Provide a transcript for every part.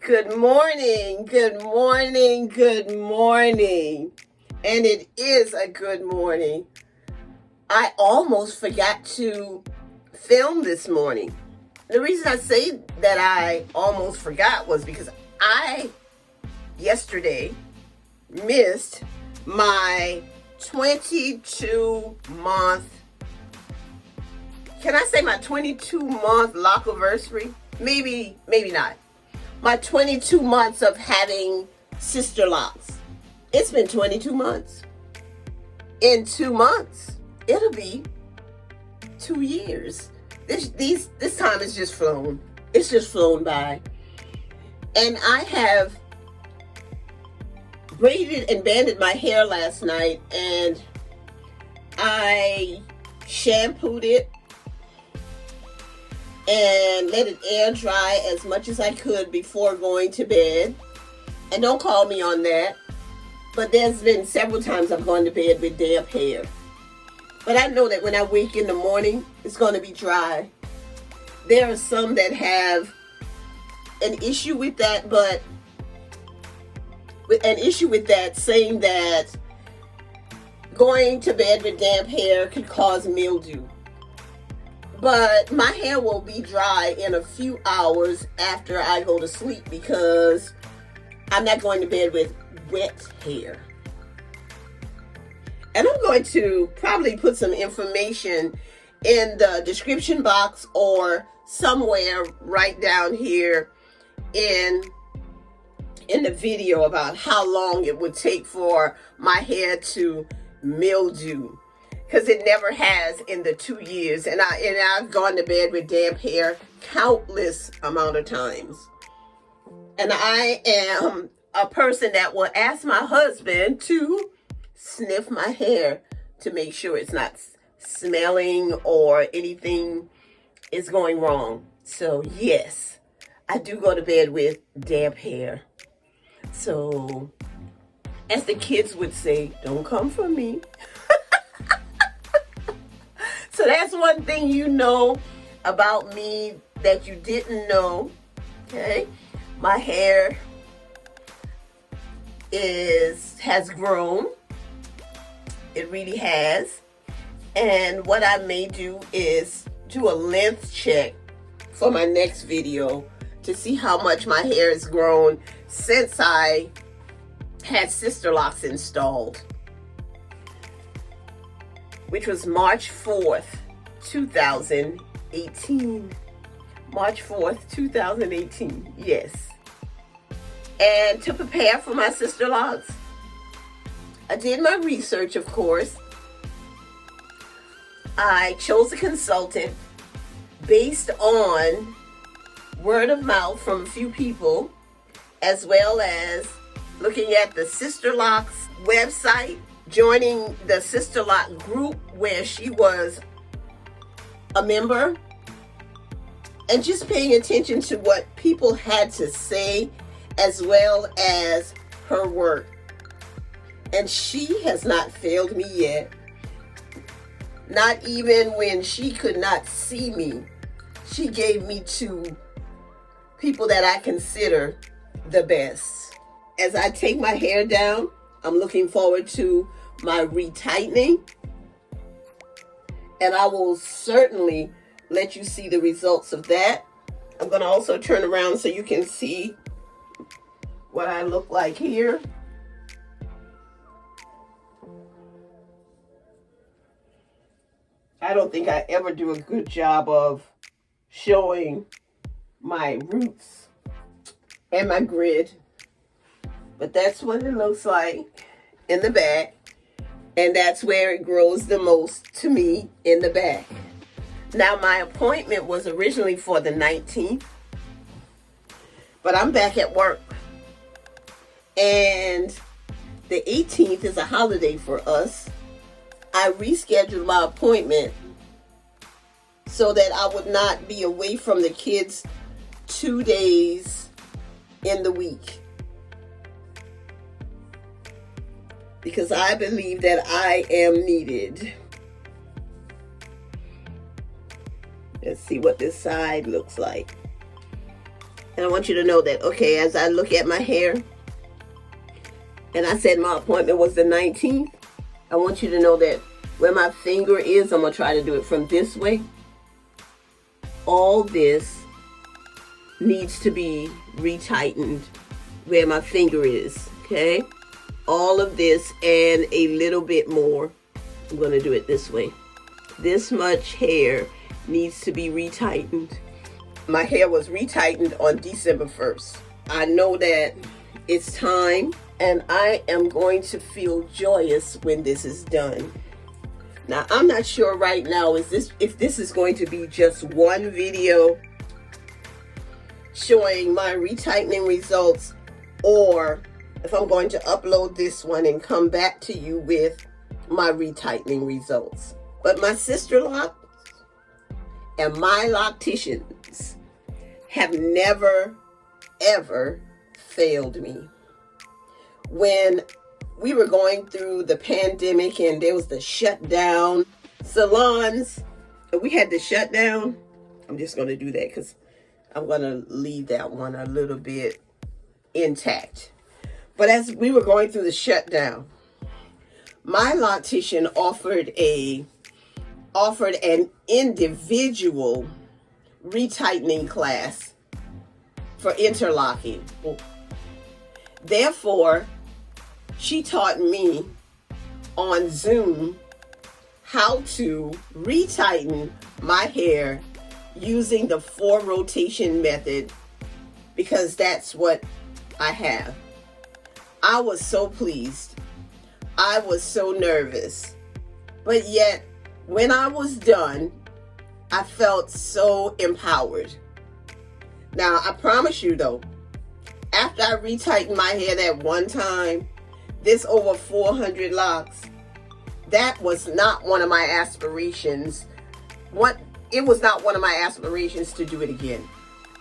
Good morning, good morning, good morning. And it is a good morning. I almost forgot to film this morning. The reason I say that I almost forgot was because I, yesterday, missed my 22-month, can I say my 22-month lock-iversary? Maybe not. My 22 months of having Sisterlocks. It's been 22 months. In 2 months, it'll be 2 years. This time has just flown. It's just flown by. And I have braided and banded my hair last night, and I shampooed it and let it air dry as much as I could before going to bed. And don't call me on that, but there's been several times I've gone to bed with damp hair. But I know that when I wake in the morning, it's going to be dry. There are some that have an issue with that, but with an issue with that, saying that going to bed with damp hair could cause mildew. But my hair will be dry in a few hours after I go to sleep because I'm not going to bed with wet hair. And I'm going to probably put some information in the description box or somewhere right down here in the video about how long it would take for my hair to mildew. Because it never has in the 2 years. And I've gone to bed with damp hair countless amount of times. And I am a person that will ask my husband to sniff my hair to make sure it's not smelling or anything is going wrong. So yes, I do go to bed with damp hair. So as the kids would say, don't come for me. So that's one thing you know about me that you didn't know, okay? My hair has grown. It really has. And what I may do is do a length check for my next video to see how much my hair has grown since I had Sisterlocks installed, which was March 4th, 2018. March 4th, 2018, yes. And to prepare for my Sisterlocks, I did my research, of course. I chose a consultant based on word of mouth from a few people, as well as looking at the Sisterlocks website, joining the Sisterlock group where she was a member, and just paying attention to what people had to say as well as her work. And she has not failed me yet. Not even when she could not see me, she gave me to people that I consider the best. As I take my hair down, I'm looking forward to my retightening, and I will certainly let you see the results of that. I'm going to also turn around so you can see what I look like here. I don't think I ever do a good job of showing my roots and my grid, but that's what it looks like in the back. And that's where it grows the most to me, in the back. Now, my appointment was originally for the 19th, but I'm back at work. And the 18th is a holiday for us. I rescheduled my appointment so that I would not be away from the kids 2 days in the week. Because I believe that I am needed. Let's see what this side looks like. And I want you to know that, okay, as I look at my hair, and I said my appointment was the 19th, I want you to know that where my finger is, I'm going to try to do it from this way. All this needs to be retightened where my finger is, okay? All of this and a little bit more. I'm going to do it this way. This much hair needs to be retightened. My hair was retightened on December 1st. I know that it's time, and I am going to feel joyous when this is done. Now, I'm not sure right now if this is going to be just one video showing my retightening results, or if I'm going to upload this one and come back to you with my retightening results. But my Sisterlock and my locticians have never, ever failed me. When we were going through the pandemic and there was the shutdown, salons, and we had to shut down. I'm just going to do that because I'm going to leave that one a little bit intact. But as we were going through the shutdown, my loctician offered an individual retightening class for interlocking. Therefore, she taught me on Zoom how to retighten my hair using the 4 rotation method, because that's what I have. I was so pleased. I was so nervous. But yet, when I was done, I felt so empowered. Now, I promise you though, after I retightened my hair that one time, this over 400 locks, that was not one of my aspirations. It was not one of my aspirations to do it again.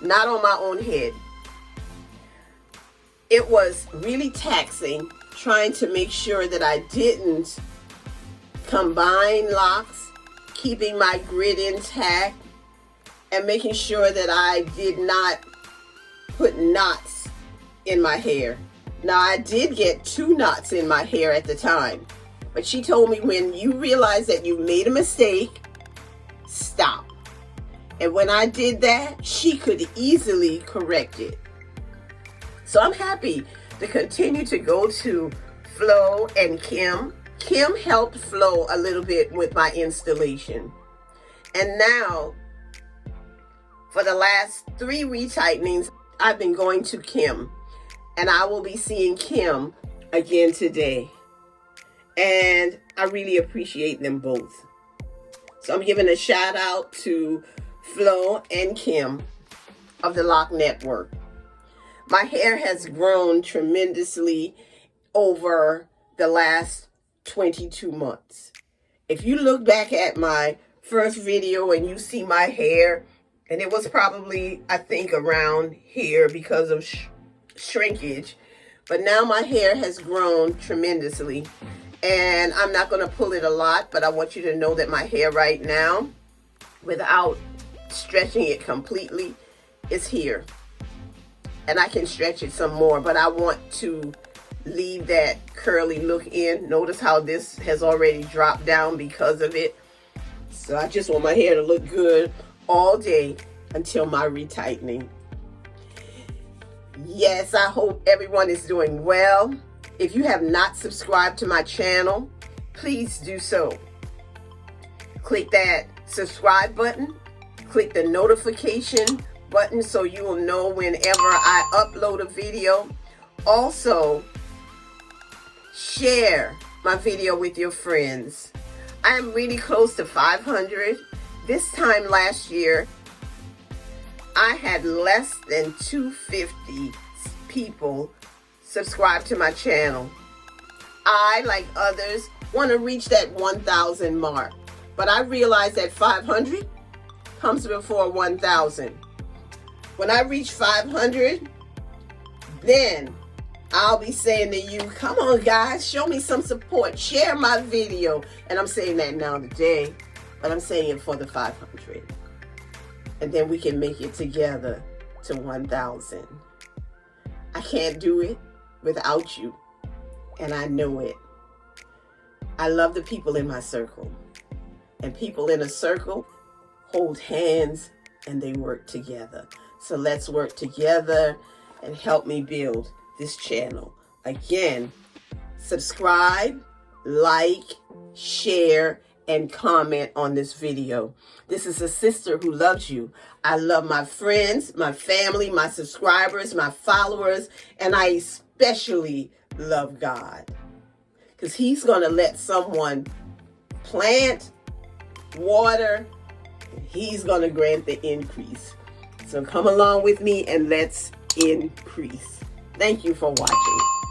Not on my own head. It was really taxing trying to make sure that I didn't combine locks, keeping my grid intact, and making sure that I did not put knots in my hair. Now, I did get 2 knots in my hair at the time, but she told me, when you realize that you made a mistake, stop. And when I did that, she could easily correct it. So I'm happy to continue to go to Flo and Kim. Kim helped Flo a little bit with my installation. And now, for the last 3 retightenings, I've been going to Kim. And I will be seeing Kim again today. And I really appreciate them both. So I'm giving a shout out to Flo and Kim of the Lock Network. My hair has grown tremendously over the last 22 months. If you look back at my first video and you see my hair, and it was probably, I think, around here because of shrinkage, but now my hair has grown tremendously, and I'm not going to pull it a lot, but I want you to know that my hair right now, without stretching it completely, is here. And I can stretch it some more, but I want to leave that curly look in. Notice how this has already dropped down because of it. So I just want my hair to look good all day until my retightening. Yes, I hope everyone is doing well. If you have not subscribed to my channel, please do so. Click that subscribe button. Click the notification button so you will know whenever I upload a video. Also, share my video with your friends. I am really close to 500. This time last year, I had less than 250 people subscribe to my channel. I, like others, want to reach that 1,000 mark. But I realize that 500 comes before 1,000. When I reach 500, then I'll be saying to you, come on guys, show me some support. Share my video. And I'm saying that now today, but I'm saying it for the 500. And then we can make it together to 1,000. I can't do it without you, and I know it. I love the people in my circle, and people in a circle hold hands and they work together. So let's work together and help me build this channel. Again, subscribe, like, share, and comment on this video. This is a sister who loves you. I love my friends, my family, my subscribers, my followers, and I especially love God. Because He's going to let someone plant, water, and He's going to grant the increase. So come along with me and let's increase. Thank you for watching.